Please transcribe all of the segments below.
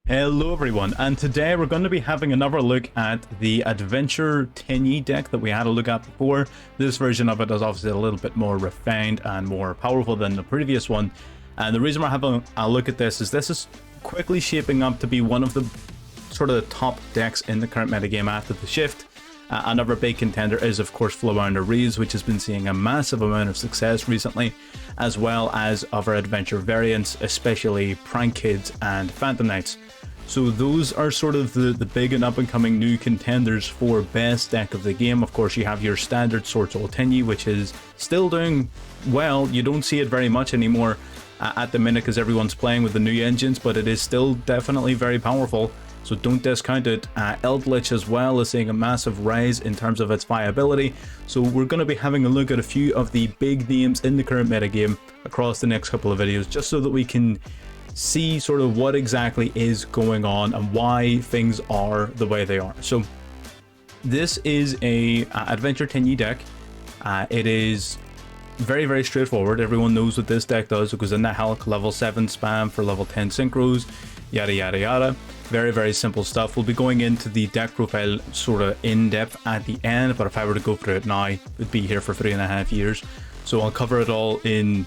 Hello everyone, and today we're going to be having another look at the Adventure Tenyi deck that we had a look at before. This version of it is obviously a little bit more refined and more powerful than the previous one. And the reason we're having a look at this is quickly shaping up to be one of the sort of the top decks in the current metagame after the shift. Another big contender is of course Flowounder Reeves, which has been seeing a massive amount of success recently, as well as other adventure variants, especially Prank Kids and Phantom Knights. So those are sort of the big and up and coming new contenders for best deck of the game. Of course you have your standard Sword Soul Tenyi, which is still doing well. You don't see it very much anymore at the minute because everyone's playing with the new engines, but it is still definitely very powerful, so don't discount it. Eldritch as well is seeing a massive rise in terms of its viability, so we're going to be having a look at a few of the big names in the current metagame across the next couple of videos, just so that we can see sort of what exactly is going on and why things are the way they are. So this is a Adventure Tenyi deck. It is very straightforward. Everyone knows what this deck does. It goes in the Hulk, level 7 spam for level 10 synchros, yada yada yada. Very simple stuff. We'll be going into the deck profile sort of in depth at the end, but if I were to go through it now, it'd be here for 3.5 years. So I'll cover it all in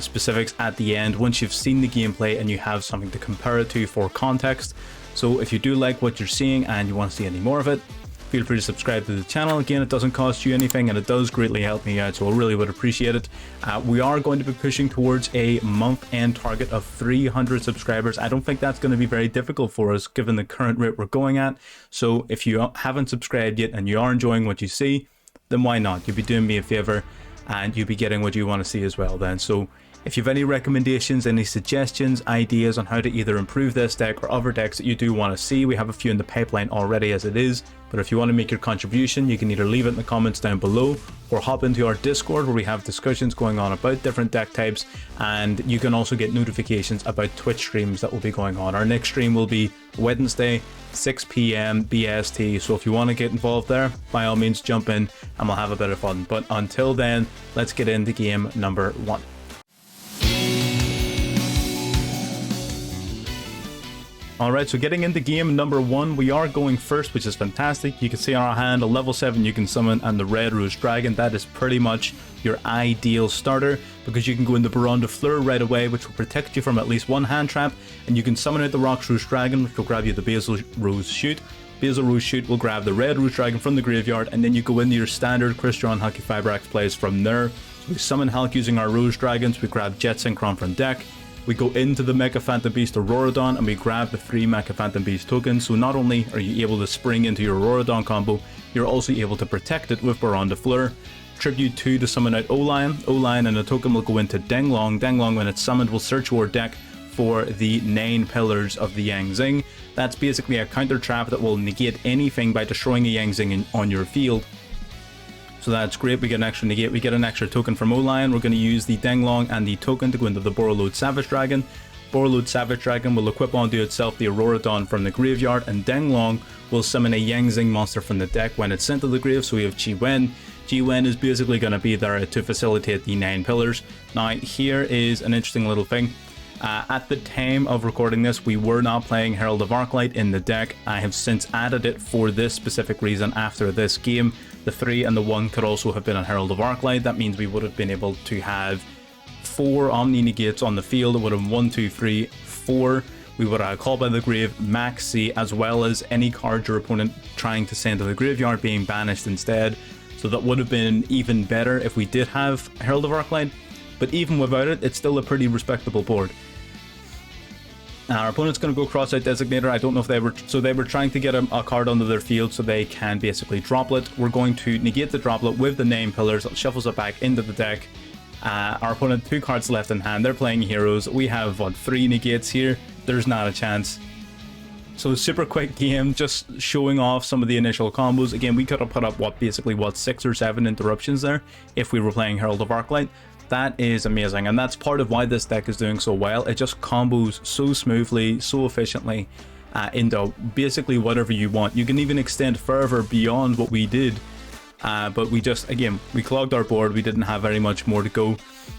specifics at the end once you've seen the gameplay and you have something to compare it to for context. So if you do like what you're seeing and you want to see any more of it, feel free to subscribe to the channel. Again, it doesn't cost you anything and it does greatly help me out, so I really would appreciate it. We are going to be pushing towards a month-end target of 300 subscribers. I don't think that's going to be very difficult for us given the current rate we're going at. So if you haven't subscribed yet and you are enjoying what you see, then why not? You'll be doing me a favor and you'll be getting what you want to see as well then. So if you have any recommendations, any suggestions, ideas on how to either improve this deck or other decks that you do want to see, we have a few in the pipeline already as it is, but if you want to make your contribution, you can either leave it in the comments down below or hop into our Discord where we have discussions going on about different deck types, and you can also get notifications about Twitch streams that will be going on. Our next stream will be Wednesday, 6 PM BST, so if you want to get involved there, by all means jump in and we'll have a bit of fun. But until then, let's get into game number 1. Alright, so getting into game number 1, we are going first, which is fantastic. You can see on our hand a level 7 you can summon and the Red Rose Dragon. That is pretty much your ideal starter because you can go into Baron de Fleur right away, which will protect you from at least one hand trap, and you can summon out the Rox Rose Dragon, which will grab you the Basil Rose Shoot. Basil Rose Shoot will grab the Red Rose Dragon from the graveyard, and then you go into your standard Christian Hulky Fibrax plays from there. So we summon Hulk using our Rose Dragons, we grab Jet Synchron from deck. We go into the Mecha Phantom Beast Auroradon and we grab the 3 Mecha Phantom Beast tokens, so not only are you able to spring into your Auroradon combo, you're also able to protect it with Baron de Fleur. Tribute 2 to summon out O-Lion. O-Lion and a token will go into Denglong. Denglong, when it's summoned, will search your deck for the 9 pillars of the Yang Zing. That's basically a counter trap that will negate anything by destroying a Yang Zing on your field. So that's great. We get an extra negate, we get an extra token from O-Lion. We're going to use the Denglong and the token to go into the Borreload Savage Dragon. Borreload Savage Dragon will equip onto itself the Auroradon from the graveyard, and Denglong will summon a Yang Zing monster from the deck when it's sent to the grave. So we have Chi Wen. Chi Wen is basically going to be there to facilitate the 9 pillars. Now here is an interesting little thing. At the time of recording this, we were not playing Herald of Arclight in the deck. I have since added it for this specific reason after this game. The 3 and the 1 could also have been on Herald of Arclight. That means we would have been able to have 4 Omni Negates on the field. It would have 1, 2, 3, 4. We would have Call by the Grave, Maxi, as well as any card your opponent trying to send to the graveyard being banished instead. So that would have been even better if we did have Herald of Arclight. But even without it, it's still a pretty respectable board. Our opponent's going to go Cross-Out Designator. I don't know if they were trying to get a card onto their field so they can basically droplet. We're going to negate the droplet with the 9 pillars. It shuffles it back into the deck. Our opponent 2 cards left in hand. They're playing heroes. We have what, 3 negates here. There's not a chance. So super quick game, just showing off some of the initial combos. Again, we could have put up basically 6 or 7 interruptions there if we were playing Herald of Arclight. That is amazing, and that's part of why this deck is doing so well. It just combos so smoothly, so efficiently into basically whatever you want. You can even extend further beyond what we did but we just, again, we clogged our board. We didn't have very much more to go.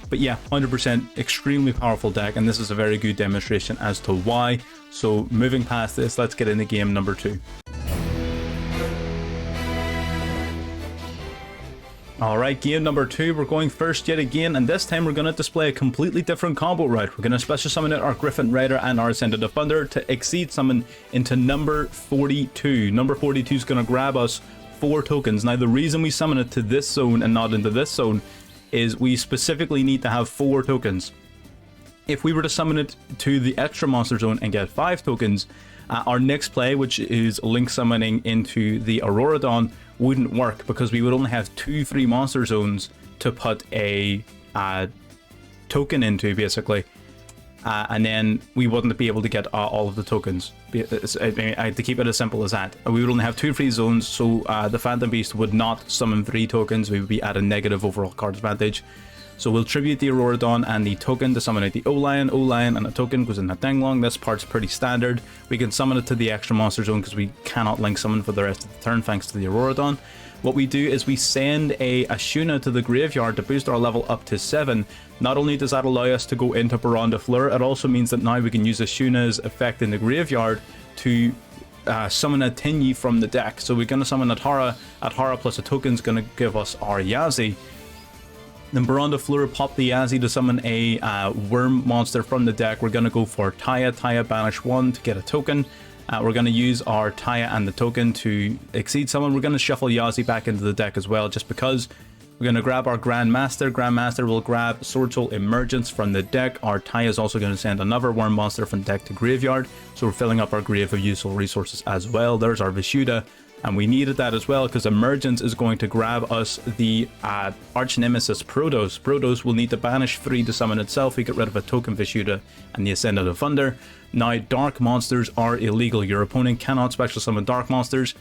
But yeah, 100% extremely powerful deck, and this is a very good demonstration as to why. So moving past this, let's get into game number 2. Alright, game number 2, we're going first yet again, and this time we're going to display a completely different combo route. We're going to special summon out our Griffin Rider and our Ascended Thunder to exceed summon into number 42. Number 42 is going to grab us 4 tokens. Now the reason we summon it to this zone and not into this zone is we specifically need to have 4 tokens. If we were to summon it to the extra monster zone and get 5 tokens, our next play, which is link summoning into the Auroradon, wouldn't work because we would only have 2 free monster zones to put a token into, basically. And then we wouldn't be able to get all of the tokens. To keep it as simple as that. We would only have 2 free zones, so the Phantom Beast would not summon 3 tokens. We would be at a negative overall card advantage. So we'll tribute the Auroradon and the token to summon out the O-Lion. O-Lion and a token goes in the Denglong. This part's pretty standard. We can summon it to the extra monster zone because we cannot link summon for the rest of the turn thanks to the Auroradon. What we do is we send a Ashuna to the graveyard to boost our level up to 7. Not only does that allow us to go into Baron de Fleur, it also means that now we can use Ashuna's effect in the graveyard to summon a Tenyi from the deck. So we're going to summon Atara. Atara plus a token is going to give us our Yazi. Then Baron de Fleur pop the Yazi to summon a worm monster from the deck. We're going to go for Taya. Taya banish 1 to get a token. We're going to use our Taya and the token to exceed summon. We're going to shuffle Yazi back into the deck as well, just because. We're going to grab our Grandmaster. Grandmaster will grab Sword Soul Emergence from the deck. Our Taya is also going to send another worm monster from deck to graveyard. So we're filling up our grave of useful resources as well. There's our Vishuda. And we needed that as well because Emergence is going to grab us the arch nemesis Protos. Protos will need to banish 3 to summon itself. We get rid of a token Vishuda and the Ascended Thunder. Now, dark monsters are illegal. Your opponent cannot special summon dark monsters.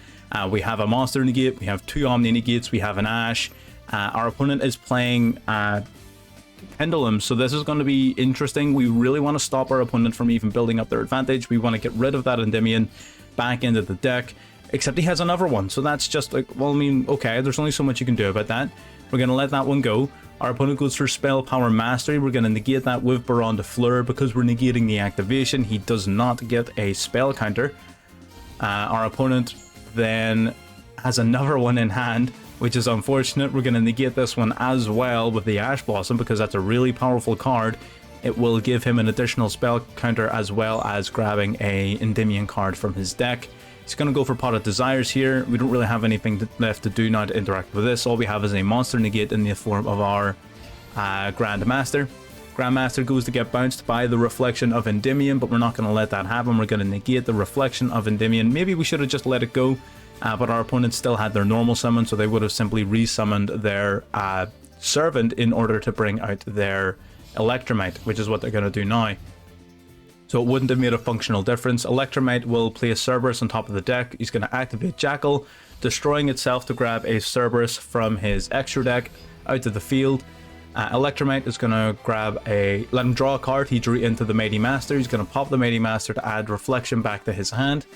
We have a monster negate. We have 2 Omni negates. We have an Ash. Our opponent is playing Pendulum, so this is going to be interesting. We really want to stop our opponent from even building up their advantage. We want to get rid of that Endymion back into the deck. Except he has another one, so that's just like, well, I mean, okay, there's only so much you can do about that. We're going to let that one go. Our opponent goes for Spell Power Mastery. We're going to negate that with Baron de Fleur. Because we're negating the activation, he does not get a spell counter. Our opponent then has another one in hand, which is unfortunate. We're going to negate this one as well with the Ash Blossom, because that's a really powerful card. It will give him an additional spell counter as well as grabbing a Endymion card from his deck. He's going to go for Pot of Desires here. We don't really have anything left to do now to interact with this. All we have is a monster negate in the form of our Grandmaster. Grandmaster goes to get bounced by the reflection of Endymion, but we're not going to let that happen. We're going to negate the reflection of Endymion. Maybe we should have just let it go, but our opponents still had their normal summon, so they would have simply resummoned their Servant in order to bring out their Electromite, which is what they're going to do now. So it wouldn't have made a functional difference. Electromite will place Cerberus on top of the deck. He's going to activate Jackal, destroying itself to grab a Cerberus from his extra deck out of the field. Electromite is going to let him draw a card. He drew into the Mighty Master. He's going to pop the Mighty Master to add Reflection back to his hand.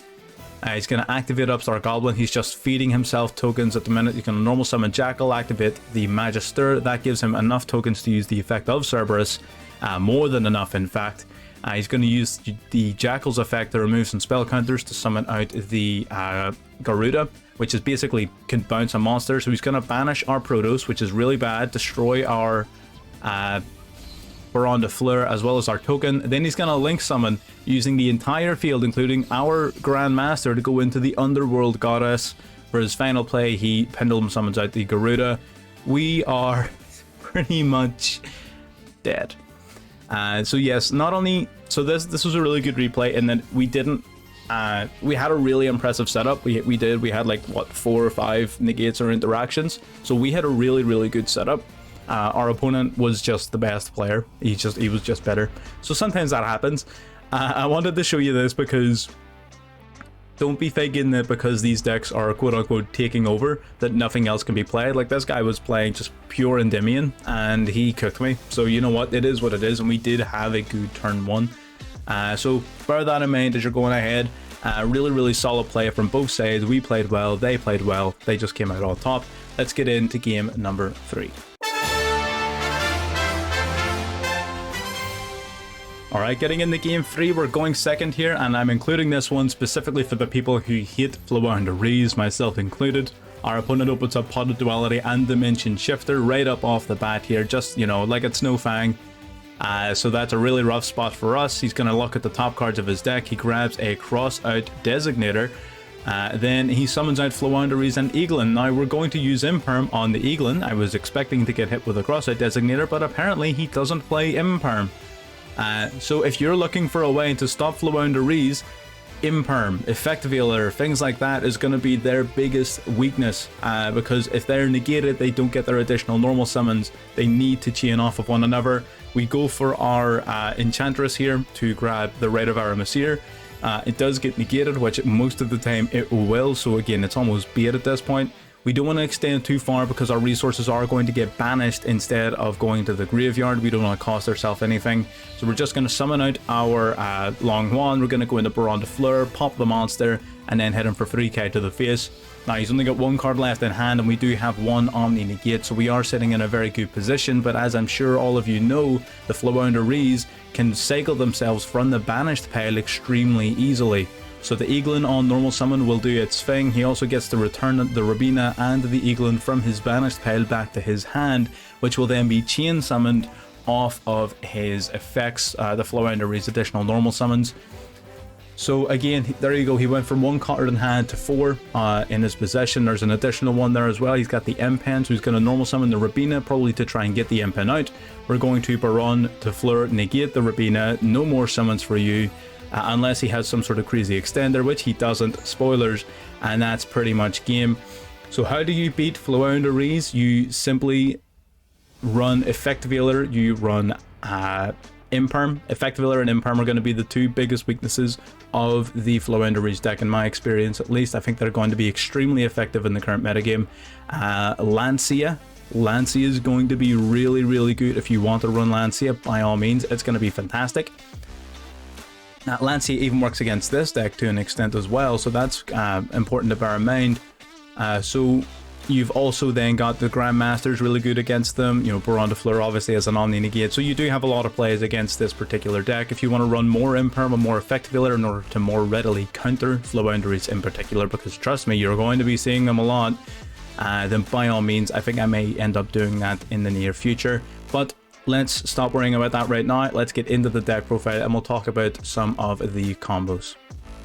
He's going to activate Upstart Goblin. He's just feeding himself tokens at the minute. He's going to normal summon Jackal, activate the Magister. That gives him enough tokens to use the effect of Cerberus. More than enough, in fact. He's going to use the Jackal's effect to remove some spell counters to summon out the Garuda, which is basically can bounce a monster. So he's going to banish our Protos, which is really bad, destroy our Baron de Fleur as well as our token. Then he's going to link summon using the entire field, including our Grandmaster, to go into the Underworld Goddess. For his final play, he Pendulum summons out the Garuda. We are pretty much dead. So yes, not only so this was a really good replay, and then we didn't we had a really impressive setup. We had like what 4 or 5 negates or interactions, so we had a really good setup. Our opponent was just the best player. He was just better. So sometimes that happens. I wanted to show you this because don't be thinking that because these decks are quote-unquote taking over that nothing else can be played. Like, this guy was playing just pure Endymion and he cooked me. So you know what, it is what it is, and we did have a good turn 1. So bear that in mind as you're going ahead. Really solid play from both sides. We played well, they played well, they just came out on top. Let's get into game number 3. Alright, getting into game 3, we're going second here, and I'm including this one specifically for the people who hate Flounderies, myself included. Our opponent opens up Potted Duality and Dimension Shifter right up off the bat here, just, you know, like it's no Fang. So that's a really rough spot for us. He's going to look at the top cards of his deck. He grabs a Cross-Out Designator. Then he summons out Flounderies and Eaglin. Now we're going to use Imperm on the Eaglin. I was expecting to get hit with a Cross-Out Designator, but apparently he doesn't play Imperm. So if you're looking for a way to stop Flounderies, Imperm, Effect Veiler, things like that is going to be their biggest weakness, because if they're negated, they don't get their additional normal summons. They need to chain off of one another. We go for our Enchantress here to grab the Rite of Aramasir. It does get negated, which most of the time it will, so again, it's almost bait at this point. We don't want to extend too far because our resources are going to get banished instead of going to the graveyard. We don't want to cost ourselves anything. So we're just going to summon out our Long Wand. We're going to go into Baron de Fleur, pop the monster, and then hit him for 3k to the face. Now he's only got one card left in hand, and we do have one Omni Negate, so we are sitting in a very good position. But as I'm sure all of you know, the Flounderies can cycle themselves from the banished pile extremely easily. So the Eaglin on normal summon will do its thing. He also gets to return the Robina and the Eaglin from his banished pile back to his hand, which will then be chain summoned off of his effects, the Flounderies' additional normal summons. So again, there you go. He went from 1 card in hand to 4 in his possession. There's an additional one there as well. He's got the Impen, so he's going to normal summon the Robina, probably to try and get the Impen out. We're going to Baron de Fleur, negate the Robina. No more summons for you. Unless he has some sort of crazy extender, which he doesn't, spoilers, and that's pretty much game. So how do you beat Flounderies? You simply run Effect Veiler, you run Imperm. Effect Veiler and Imperm are going to be the two biggest weaknesses of the Flounderies deck in my experience, at least. I think they're going to be extremely effective in the current metagame. Lancia is going to be really good. If you want to run Lancia, by all means, it's going to be fantastic. Lancia even works against this deck to an extent as well, so that's important to bear in mind. So you've also then got the Grandmasters really good against them. You know, Baron de Fleur obviously has an Omni Negate, so you do have a lot of plays against this particular deck. If you want to run more Imperm and more Effect Veiler in order to more readily counter Flounderies in particular, because trust me, you're going to be seeing them a lot, then by all means, I think I may end up doing that in the near future. But let's stop worrying about that right now. Let's get into the deck profile and we'll talk about some of the combos.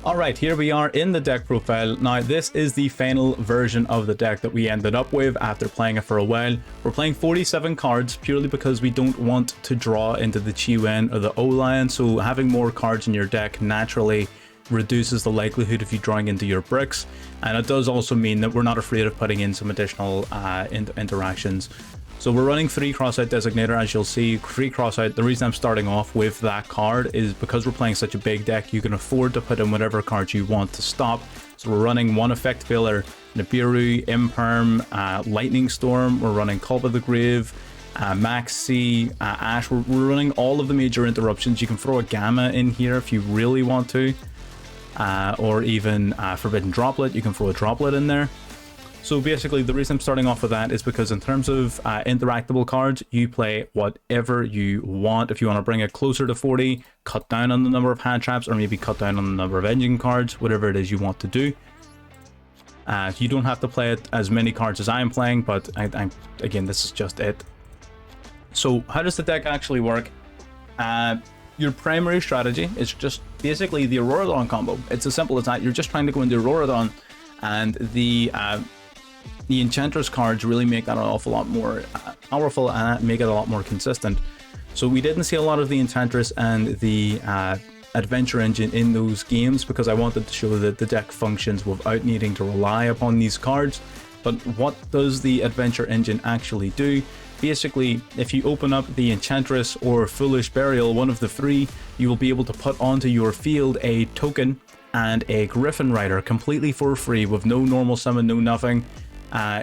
Alright, here we are in the deck profile. Now this is the final version of the deck that we ended up with after playing it for a while. We're playing 47 cards purely because we don't want to draw into the Chi-Wen or the O-Lion, so having more cards in your deck naturally reduces the likelihood of you drawing into your bricks, and it does also mean that we're not afraid of putting in some additional interactions. So we're running 3 Cross-Out Designator, as you'll see. 3 Cross-Out. The reason I'm starting off with that card is because we're playing such a big deck, you can afford to put in whatever cards you want to stop. So we're running 1 Effect Veiler, Nibiru, Imperm, Lightning Storm. We're running Cult of the Grave, Maxi, Ash. We're running all of the major interruptions. You can throw a Gamma in here if you really want to, or even Forbidden Droplet. You can throw a Droplet in there. So basically, the reason I'm starting off with that is because in terms of interactable cards, you play whatever you want. If you want to bring it closer to 40, cut down on the number of hand traps, or maybe cut down on the number of engine cards, whatever it is you want to do. You don't have to play it as many cards as I'm playing, but again, this is just it. So how does the deck actually work? Your primary strategy is just basically the Auroradon combo. It's as simple as that. You're just trying to go into Auroradon, and the Enchantress cards really make that an awful lot more powerful and make it a lot more consistent. So we didn't see a lot of the Enchantress and the Adventure Engine in those games because I wanted to show that the deck functions without needing to rely upon these cards. But what does the Adventure Engine actually do? Basically, if you open up the Enchantress or Foolish Burial, one of the 3, you will be able to put onto your field a token and a Griffin Rider completely for free with no normal summon, no nothing.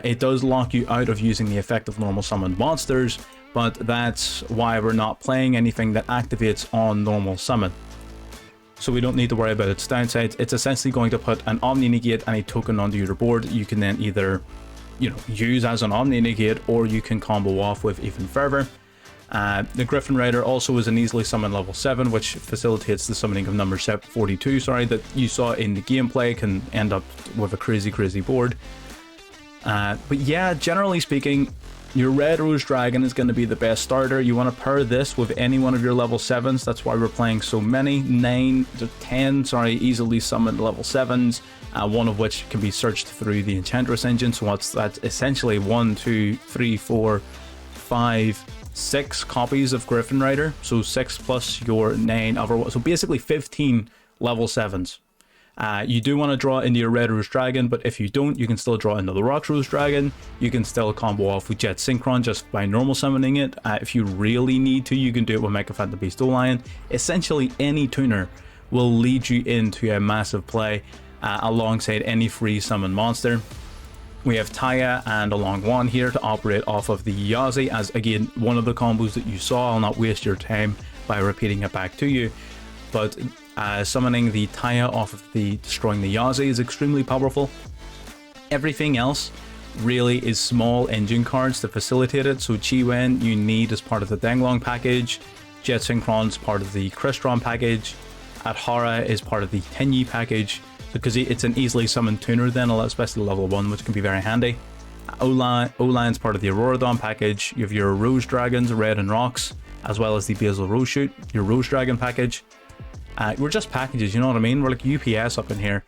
It does lock you out of using the effect of normal summon monsters, but that's why we're not playing anything that activates on normal summon. so we don't need to worry about its downsides. It's essentially going to put an Omni Negate and a token onto your board. You can then either, you know, use as an Omni Negate, or you can combo off with even further. The Griffin Rider also is an easily summoned level 7, which facilitates the summoning of number 42, that you saw in the gameplay. Can end up with a crazy board. But yeah, generally speaking, your Red Rose Dragon is going to be the best starter. You want to pair this with any one of your level 7s. That's why we're playing so many. 10 easily summoned level 7s, one of which can be searched through the Enchantress engine. So what's that? Essentially 1, 2, 3, 4, 5, 6 copies of Griffin Rider. So 6 plus your 9 other, so basically 15 level 7s. You do want to draw into your Red Rose Dragon, but if you don't, you can still draw into the Rock Rose Dragon. You can still combo off with Jet Synchron just by normal summoning it. If you really need to, you can do it with Mecha Phantom Beast Lion. Essentially, any tuner will lead you into a massive play alongside any free summon monster. We have Taya and a Long Wand here to operate off of the Yazi, as again, one of the combos that you saw. I'll not waste your time by repeating it back to you, but summoning the Taya off of the destroying the Yazi is extremely powerful. Everything else really is small engine cards to facilitate it. So Chi Wen you need as part of the Denglong package, Jet Synchron's part of the Crystron package, Adhara is part of the Tenyi package, because it's an easily summoned tuner then, especially level 1, which can be very handy. Olion's part of the Aurora Dawn package. You have your Rose Dragons, Red and Rocks, as well as the Basil Rose Shoot, your Rose Dragon package. We're just packages, you know what I mean? We're like UPS up in here.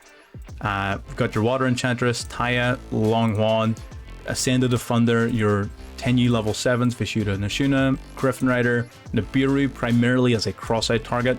We've got your Water Enchantress, Taya, Long Wand, Ascended of Thunder, your Tenyi level 7s, Vishuda and Ashuna, Griffin Rider, Nibiru primarily as a cross-eyed target.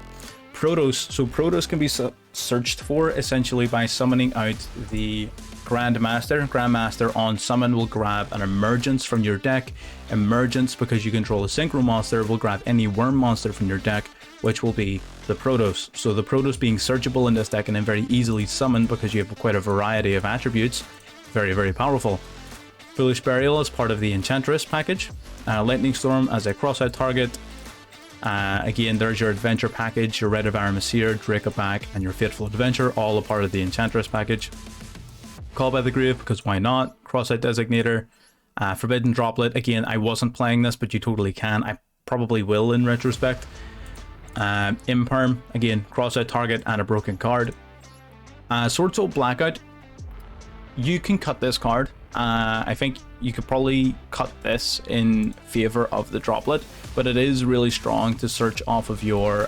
Protos, so Protos can be searched for essentially by summoning out the Grandmaster. Grandmaster on summon will grab an Emergence from your deck. Emergence, because you control a Synchro monster, will grab any Worm monster from your deck, which will be the Protos. So the Protos being searchable in this deck and then very easily summoned because you have quite a variety of attributes. Very powerful. Foolish Burial is part of the Enchantress package. Lightning Storm as a cross-eyed target. Again, there's your Adventure package, your Red of Aramasir, Dracoback, and your Fateful Adventure, all a part of the Enchantress package. Call by the Grave, because why not? Cross-eyed Designator. Forbidden Droplet, again, I wasn't playing this, but you totally can. I probably will in retrospect. Imperm, again, cross-eyed target and a broken card. Sword Soul Blackout, you can cut this card. I think you could probably cut this in favor of the Droplet, but it is really strong to search off of your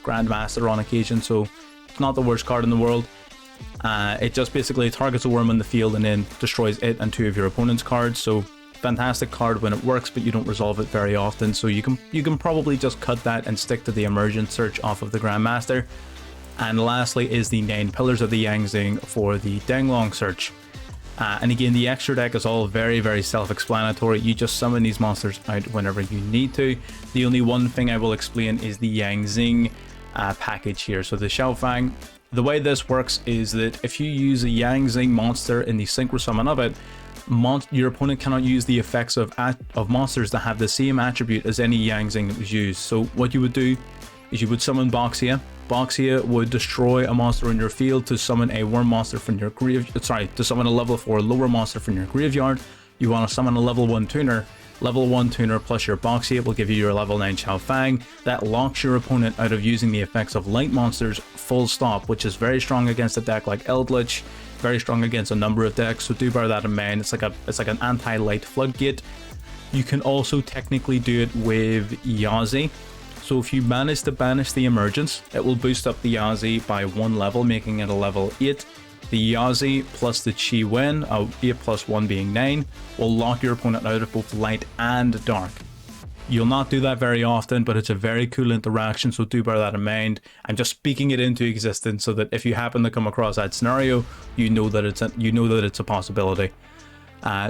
Grandmaster on occasion, so it's not the worst card in the world. It just basically targets a worm on the field and then destroys it and 2 of your opponent's cards, so fantastic card when it works, but you don't resolve it very often, so you can probably just cut that and stick to the Emergent search off of the Grandmaster. And lastly is the 9 Pillars of the Yangzing for the Denglong search. And again, the extra deck is all very self-explanatory. You just summon these monsters out whenever you need to. The only one thing I will explain is the Yangzing package here. So the Xiaofang, the way this works is that if you use a Yangzing monster in the Synchro Summon of it, your opponent cannot use the effects of monsters that have the same attribute as any Yangzing that was used. So what you would do is you would summon Boxia. Boxia would destroy a monster in your field to summon a worm monster from your to summon a level 4 lower monster from your graveyard. You want to summon a level 1 tuner. Level 1 tuner plus your Boxia will give you your level 9 Xiaofang. That locks your opponent out of using the effects of light monsters full stop, which is very strong against a deck like Eldritch, very strong against a number of decks, so do bear that in mind. It's like an anti-light floodgate. You can also technically do it with Yazi. So if you manage to banish the Emergence, it will boost up the Yazi by 1 level, making it a level 8. The Yazi plus the Chi Wen, 8 plus 1 being 9, will lock your opponent out of both light and dark. You'll not do that very often, but it's a very cool interaction, so do bear that in mind. I'm just speaking it into existence so that if you happen to come across that scenario, you know that it's a possibility.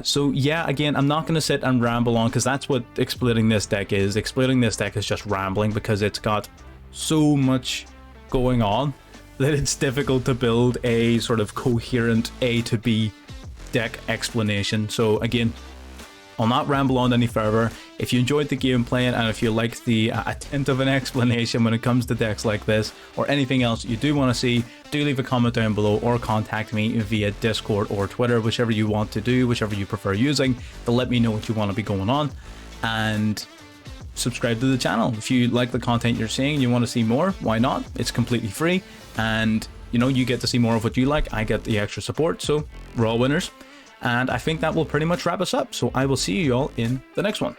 So yeah, again, I'm not going to sit and ramble on, because that's what explaining this deck is. Explaining this deck is just rambling, because it's got so much going on that it's difficult to build a sort of coherent A to B deck explanation. So again, I'll not ramble on any further. If you enjoyed the gameplay and if you like the attempt of an explanation when it comes to decks like this, or anything else you do want to see, do leave a comment down below or contact me via Discord or Twitter, whichever you want to do, whichever you prefer using, to let me know what you want to be going on. And subscribe to the channel if you like the content you're seeing and you want to see more. Why not? It's completely free, and you know, you get to see more of what you like, I get the extra support, so we're all winners. And I think that will pretty much wrap us up, so I will see you all in the next one.